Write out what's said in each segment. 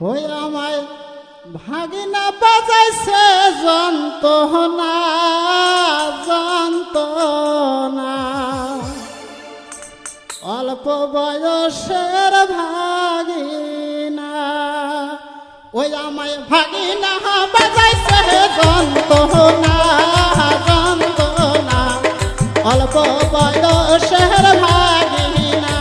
ওই আমায় ভাগিনা বাজাইছে যন্ত্রণা যন্ত্রণা অল্প বয়সের ভাগিনা ওই আমায় ভাগিনা বাজাইছে যন্ত্রণা যন্ত্রণা অল্প বয়সের ভাগিনা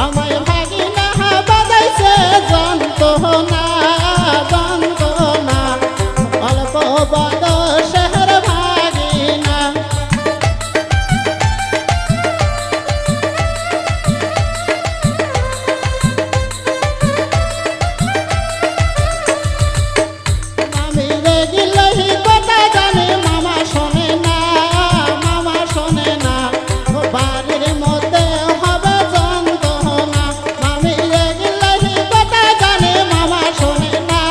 আমায় ভাগিনা বাজাইছে যন্ত্রণা যন্ত্রণা অল্প বয়সের ভাগিনা আমি রেগিলেই কথা জানি মামা শোনে না মামা শোনে না বাড়ির মধ্যে হবে যন্ত্রণা আমি রেগিলেই কথা জানি মামা শোনে না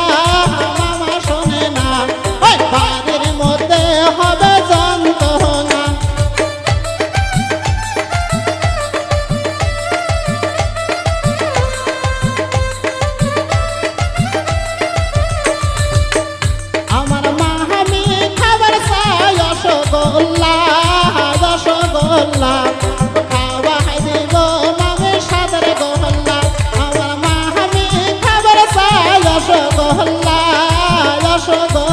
মামা শোনে না ওই বাড়ির মধ্যে হবে যন্ত্রণা আমার মা আমি খাবার চাই রসগোল্লা রসগোল্লা খাওয়াই দিব মামে সাদের গোল্লা আমার মা আমি খাবার চাই রসগোল্লা রসগোল্লা